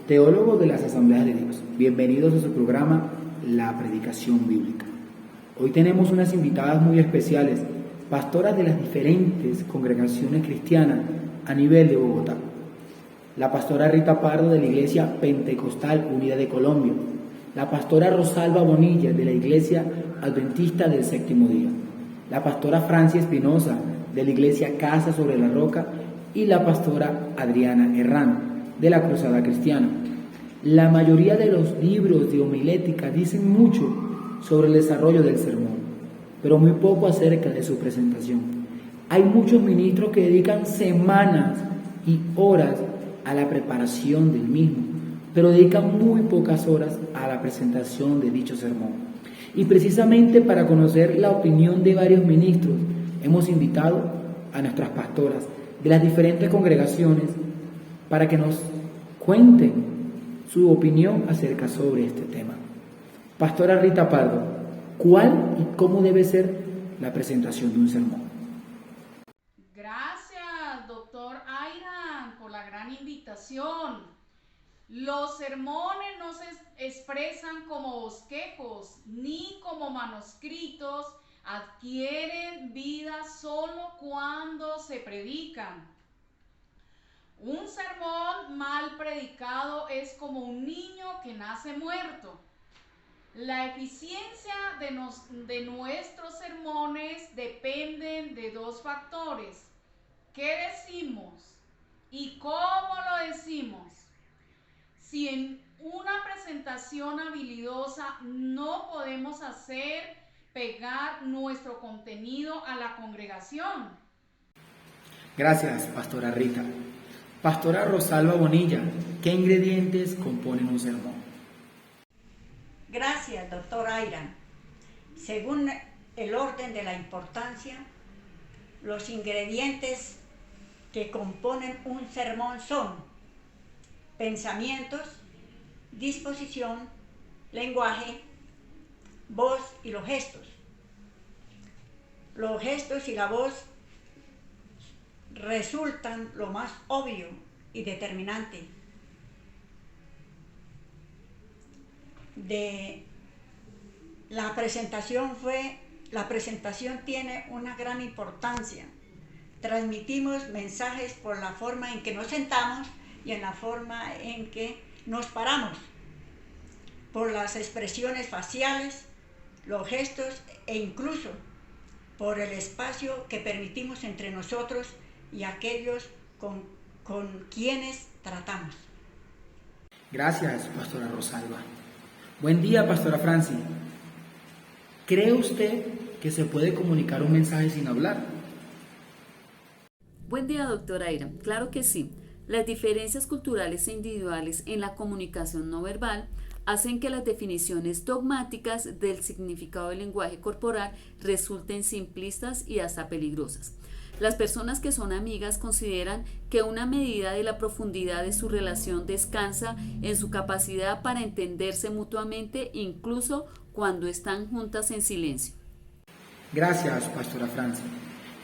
teólogo de las Asambleas de Dios. Bienvenidos a su programa La Predicación Bíblica. Hoy tenemos unas invitadas muy especiales, pastoras de las diferentes congregaciones cristianas a nivel de Bogotá. La pastora Rita Pardo de la Iglesia Pentecostal Unida de Colombia, la pastora Rosalba Bonilla de la Iglesia Adventista del Séptimo Día, la pastora Francia Espinosa de la Iglesia Casa sobre la Roca y la pastora Adriana Herrán de la Cruzada Cristiana. La mayoría de los libros de homilética dicen mucho sobre el desarrollo del sermón, pero muy poco acerca de su presentación. Hay muchos ministros que dedican semanas y horas a la preparación del mismo, pero dedican muy pocas horas a la presentación de dicho sermón. Y precisamente para conocer la opinión de varios ministros, hemos invitado a nuestras pastoras de las diferentes congregaciones para que nos cuenten su opinión acerca sobre este tema. Pastora Rita Pardo, ¿cuál y cómo debe ser la presentación de un sermón? Gracias, doctor Ayran, por la gran invitación. Los sermones no se expresan como bosquejos ni como manuscritos, adquieren vida solo cuando se predican. Un sermón mal predicado es como un niño que nace muerto. La eficiencia de nuestros sermones dependen de dos factores: ¿qué decimos y cómo lo decimos? Si en una presentación habilidosa no podemos hacer pegar nuestro contenido a la congregación. Gracias, pastora Rita. Pastora Rosalba Bonilla, ¿qué ingredientes componen un sermón? Gracias, doctor Ayran. Según el orden de la importancia, los ingredientes que componen un sermón son pensamientos, disposición, lenguaje, voz y los gestos. Los gestos y la voz resultan lo más obvio y determinante de la presentación. La presentación tiene una gran importancia. Transmitimos mensajes por la forma en que nos sentamos y en la forma en que nos paramos, por las expresiones faciales, los gestos e incluso por el espacio que permitimos entre nosotros y aquellos con quienes tratamos. Gracias, pastora Rosalba. Buen día, pastora Franci. ¿Cree usted que se puede comunicar un mensaje sin hablar? Buen día, doctora Ayran. Claro que sí. Las diferencias culturales e individuales en la comunicación no verbal hacen que las definiciones dogmáticas del significado del lenguaje corporal resulten simplistas y hasta peligrosas. Las personas que son amigas consideran que una medida de la profundidad de su relación descansa en su capacidad para entenderse mutuamente, incluso cuando están juntas en silencio. Gracias, pastora Francia.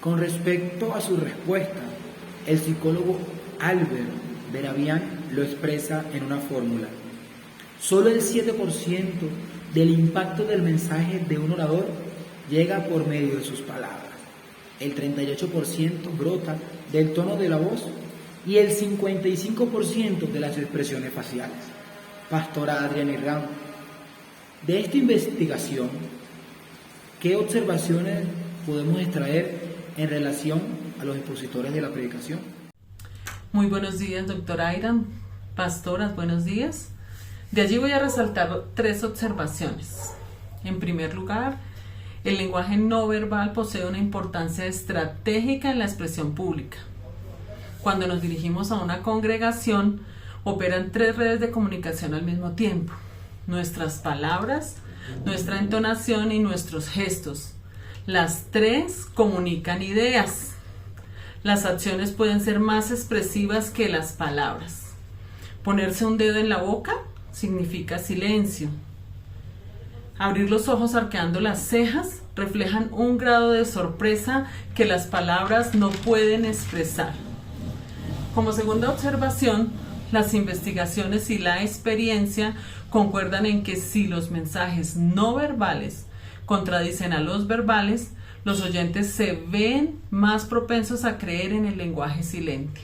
Con respecto a su respuesta, el psicólogo Albert Berabian lo expresa en una fórmula. Solo el 7% del impacto del mensaje de un orador llega por medio de sus palabras. El 38% brota del tono de la voz y el 55% de las expresiones faciales. Pastora Adriana Herrán, de esta investigación, ¿qué observaciones podemos extraer en relación a los expositores de la predicación? Muy buenos días, doctor Ayran. Pastoras, buenos días. De allí voy a resaltar 3 observaciones. En primer lugar, el lenguaje no verbal posee una importancia estratégica en la expresión pública. Cuando nos dirigimos a una congregación, operan 3 redes de comunicación al mismo tiempo: nuestras palabras, nuestra entonación y nuestros gestos. Las 3 comunican ideas. Las acciones pueden ser más expresivas que las palabras. Ponerse un dedo en la boca significa silencio. Abrir los ojos arqueando las cejas reflejan un grado de sorpresa que las palabras no pueden expresar. Como segunda observación, las investigaciones y la experiencia concuerdan en que si los mensajes no verbales contradicen a los verbales, los oyentes se ven más propensos a creer en el lenguaje silente.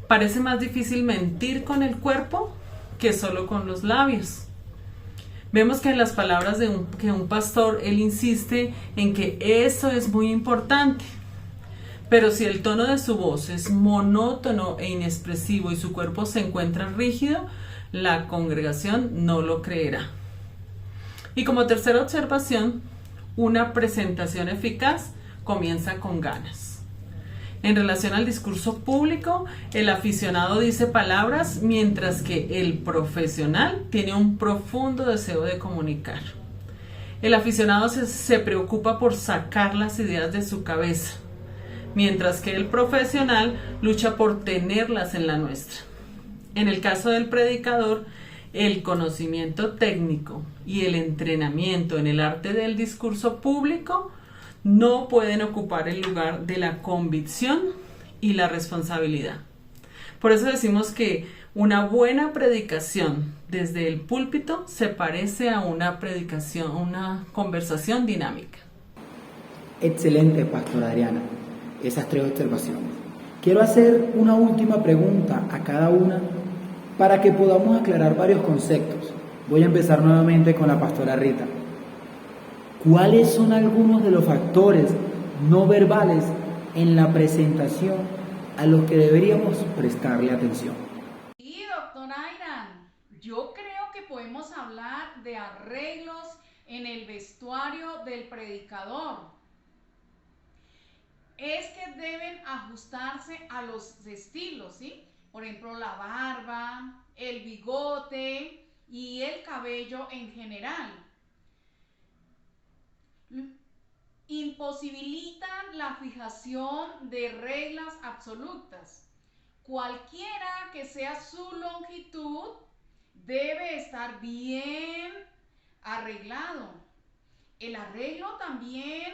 Parece más difícil mentir con el cuerpo que solo con los labios. Vemos que en las palabras de un pastor, él insiste en que eso es muy importante. Pero si el tono de su voz es monótono e inexpresivo y su cuerpo se encuentra rígido, la congregación no lo creerá. Y como tercera observación, una presentación eficaz comienza con ganas. En relación al discurso público, el aficionado dice palabras mientras que el profesional tiene un profundo deseo de comunicar. El aficionado se preocupa por sacar las ideas de su cabeza, mientras que el profesional lucha por tenerlas en la nuestra. En el caso del predicador, el conocimiento técnico y el entrenamiento en el arte del discurso público no pueden ocupar el lugar de la convicción y la responsabilidad. Por eso decimos que una buena predicación desde el púlpito se parece a una conversación dinámica. Excelente, Pastora Adriana, esas 3 observaciones. Quiero hacer una última pregunta a cada una para que podamos aclarar varios conceptos. Voy a empezar nuevamente con la Pastora Rita. ¿Cuáles son algunos de los factores no verbales en la presentación a los que deberíamos prestarle atención? Sí, doctor Ayran, yo creo que podemos hablar de arreglos en el vestuario del predicador. Es que deben ajustarse a los estilos, ¿sí? Por ejemplo, la barba, el bigote y el cabello en general. Imposibilitan la fijación de reglas absolutas. Cualquiera que sea su longitud debe estar bien arreglado. El arreglo también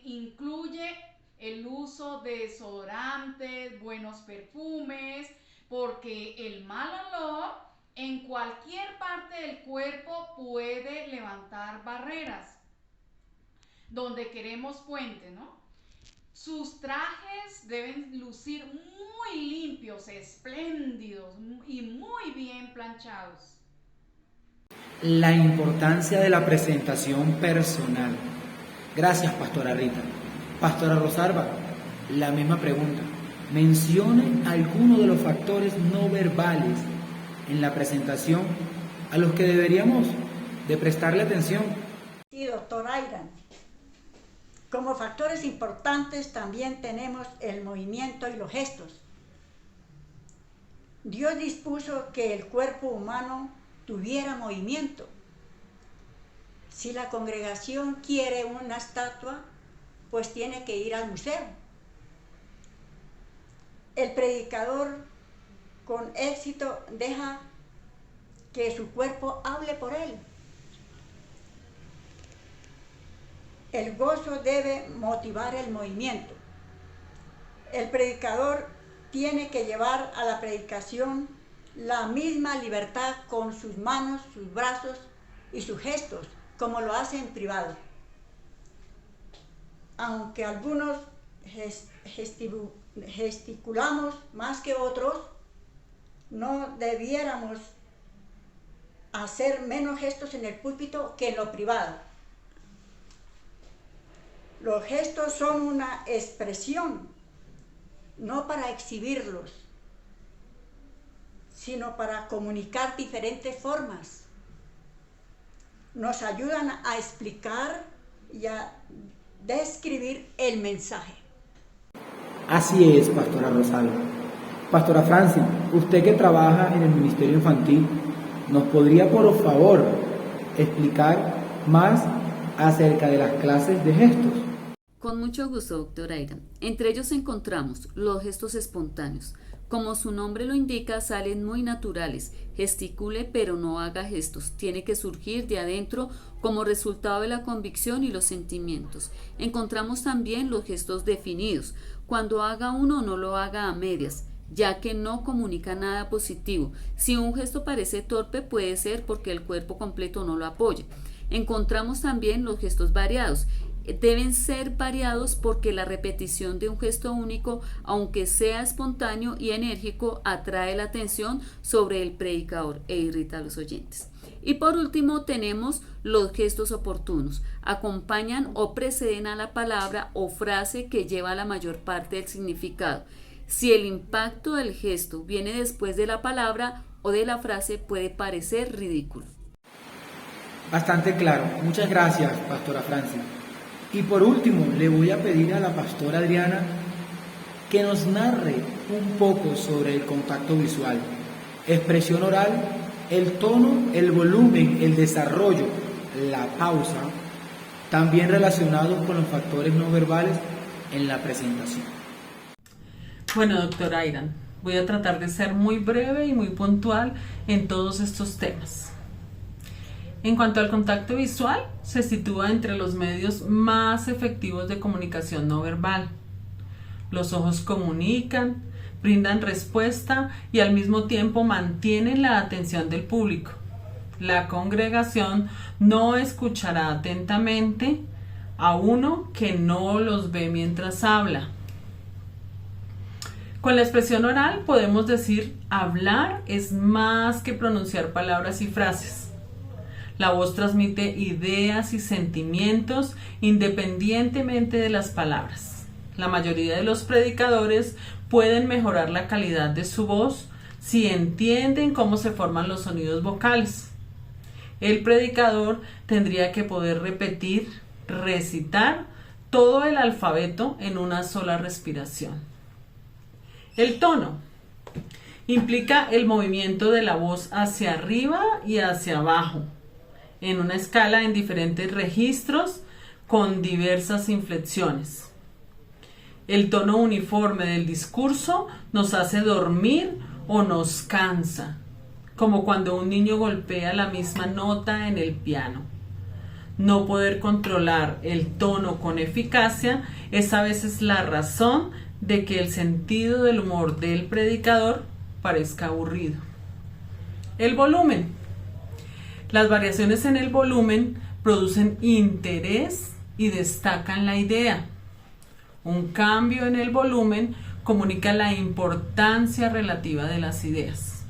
incluye el uso de desodorantes, buenos perfumes, porque el mal olor en cualquier parte del cuerpo puede levantar barreras. Donde queremos puente, ¿no? Sus trajes deben lucir muy limpios, espléndidos y muy bien planchados. La importancia de la presentación personal. Gracias, Pastora Rita. Pastora Rosalba, la misma pregunta. Mencione algunos de los factores no verbales en la presentación a los que deberíamos de prestarle atención. Sí, doctor Ayran. Como factores importantes también tenemos el movimiento y los gestos. Dios dispuso que el cuerpo humano tuviera movimiento. Si la congregación quiere una estatua, pues tiene que ir al museo. El predicador con éxito deja que su cuerpo hable por él. El gozo debe motivar el movimiento. El predicador tiene que llevar a la predicación la misma libertad con sus manos, sus brazos y sus gestos, como lo hace en privado. Aunque algunos gesticulamos más que otros, no debiéramos hacer menos gestos en el púlpito que en lo privado. Los gestos son una expresión, no para exhibirlos, sino para comunicar diferentes formas. Nos ayudan a explicar y a describir el mensaje. Así es, Pastora Rosalba. Pastora Francis, usted que trabaja en el Ministerio Infantil, ¿nos podría por favor explicar más acerca de las clases de gestos? Con mucho gusto, doctor Ayran. Entre ellos encontramos los gestos espontáneos. Como su nombre lo indica, salen muy naturales. Gesticule, pero no haga gestos. Tiene que surgir de adentro como resultado de la convicción y los sentimientos. Encontramos también los gestos definidos. Cuando haga uno, no lo haga a medias. ya que no comunica nada positivo. Si un gesto parece torpe, puede ser porque el cuerpo completo no lo apoya. Encontramos también los gestos variados. Deben ser variados porque la repetición de un gesto único, aunque sea espontáneo y enérgico, atrae la atención sobre el predicador e irrita a los oyentes. Y por último tenemos los gestos oportunos. Acompañan o preceden a la palabra o frase que lleva la mayor parte del significado. Si el impacto del gesto viene después de la palabra o de la frase, puede parecer ridículo. Bastante claro. Muchas gracias, Pastora Francia. Y por último, le voy a pedir a la Pastora Adriana que nos narre un poco sobre el contacto visual, expresión oral, el tono, el volumen, el desarrollo, la pausa, también relacionados con los factores no verbales en la presentación. Bueno, doctora Airan, voy a tratar de ser muy breve y muy puntual en todos estos temas. En cuanto al contacto visual, se sitúa entre los medios más efectivos de comunicación no verbal. Los ojos comunican, brindan respuesta y al mismo tiempo mantienen la atención del público. La congregación no escuchará atentamente a uno que no los ve mientras habla. Con la expresión oral podemos decir hablar es más que pronunciar palabras y frases. La voz transmite ideas y sentimientos independientemente de las palabras. La mayoría de los predicadores pueden mejorar la calidad de su voz si entienden cómo se forman los sonidos vocales. El predicador tendría que poder repetir, recitar todo el alfabeto en una sola respiración. El tono implica el movimiento de la voz hacia arriba y hacia abajo, en una escala en diferentes registros con diversas inflexiones. El tono uniforme del discurso nos hace dormir o nos cansa, como cuando un niño golpea la misma nota en el piano. No poder controlar el tono con eficacia es a veces la razón de que el sentido del humor del predicador parezca aburrido. El volumen. Las variaciones en el volumen producen interés y destacan la idea. Un cambio en el volumen comunica la importancia relativa de las ideas.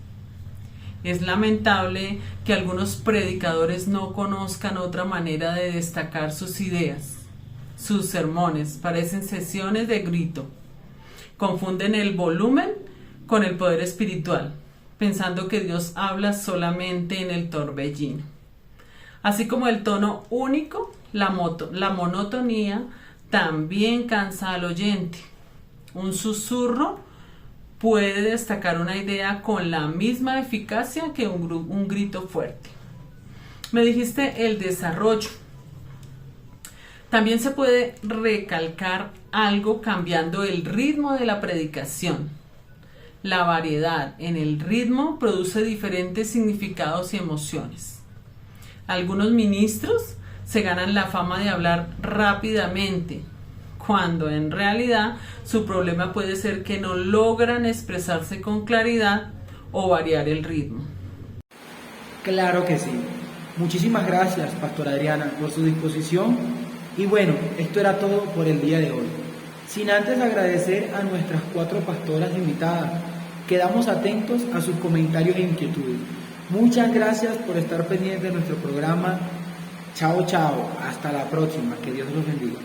Es lamentable que algunos predicadores no conozcan otra manera de destacar sus ideas. Sus sermones parecen sesiones de grito. Confunden el volumen con el poder espiritual, pensando que Dios habla solamente en el torbellino. Así como el tono único, la monotonía también cansa al oyente. Un susurro puede destacar una idea con la misma eficacia que un grito fuerte. Me dijiste el desarrollo. También se puede recalcar algo cambiando el ritmo de la predicación. La variedad en el ritmo produce diferentes significados y emociones. Algunos ministros se ganan la fama de hablar rápidamente, cuando en realidad su problema puede ser que no logran expresarse con claridad o variar el ritmo. Claro que sí. Muchísimas gracias, Pastora Adriana, por su disposición. Y bueno, esto era todo por el día de hoy. Sin antes agradecer a nuestras 4 pastoras invitadas. Quedamos atentos a sus comentarios e inquietudes. Muchas gracias por estar pendientes de nuestro programa. Chao, chao. Hasta la próxima. Que Dios los bendiga.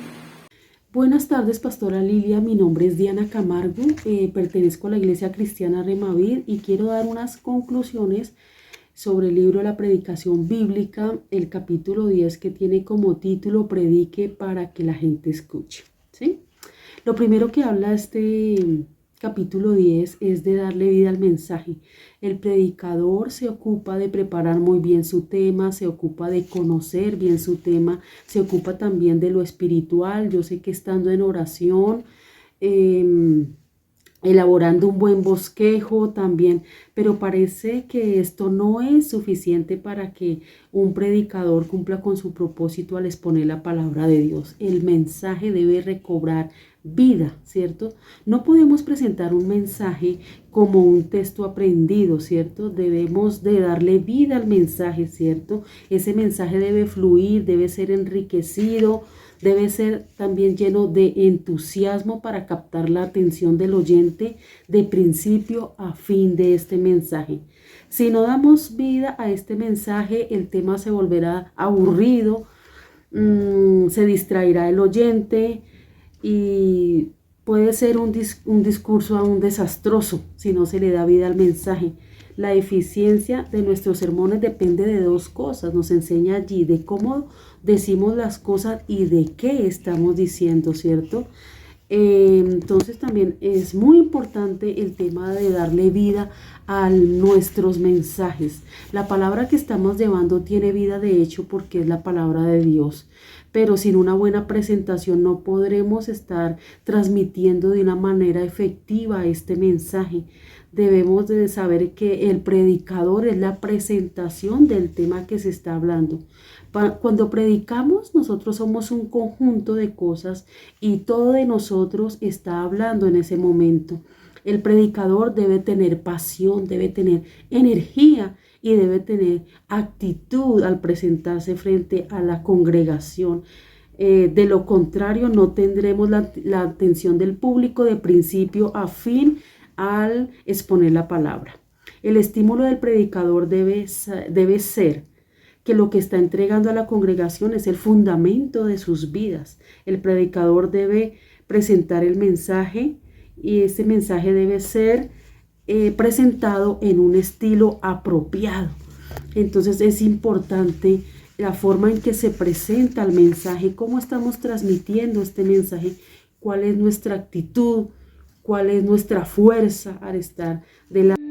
Buenas tardes, Pastora Lilia. Mi nombre es Diana Camargo. Pertenezco a la Iglesia Cristiana Remavid y quiero dar unas conclusiones sobre el libro La Predicación Bíblica, el capítulo 10, que tiene como título Predique para que la gente escuche. ¿Sí? Lo primero que habla este capítulo 10 es de darle vida al mensaje. El predicador se ocupa de preparar muy bien su tema, se ocupa de conocer bien su tema, se ocupa también de lo espiritual. Yo sé que estando en oración, elaborando un buen bosquejo, también pero parece que esto no es suficiente para que un predicador cumpla con su propósito al exponer la palabra de Dios. El mensaje debe recobrar vida, ¿cierto? No podemos presentar un mensaje como un texto aprendido, ¿cierto? Debemos de darle vida al mensaje, ¿cierto? Ese mensaje debe fluir, debe ser enriquecido, debe ser también lleno de entusiasmo para captar la atención del oyente de principio a fin de este mensaje. Si no damos vida a este mensaje, el tema se volverá aburrido, se distraerá el oyente y puede ser un discurso aún desastroso si no se le da vida al mensaje. La eficiencia de nuestros sermones depende de dos cosas. Nos enseña allí de cómo decimos las cosas y de qué estamos diciendo, ¿cierto? Entonces también es muy importante el tema de darle vida a nuestros mensajes. La palabra que estamos llevando tiene vida de hecho porque es la palabra de Dios. Pero sin una buena presentación no podremos estar transmitiendo de una manera efectiva este mensaje. Debemos de saber que el predicador es la presentación del tema que se está hablando. Cuando predicamos, nosotros somos un conjunto de cosas y todo de nosotros está hablando en ese momento. El predicador debe tener pasión, debe tener energía y debe tener actitud al presentarse frente a la congregación. De lo contrario, no tendremos la atención del público de principio a fin al exponer la palabra. El estímulo del predicador debe ser que lo que está entregando a la congregación es el fundamento de sus vidas. El predicador debe presentar el mensaje y ese mensaje debe ser presentado en un estilo apropiado. Entonces es importante la forma en que se presenta el mensaje, cómo estamos transmitiendo este mensaje, cuál es nuestra actitud, cuál es nuestra fuerza al estar delante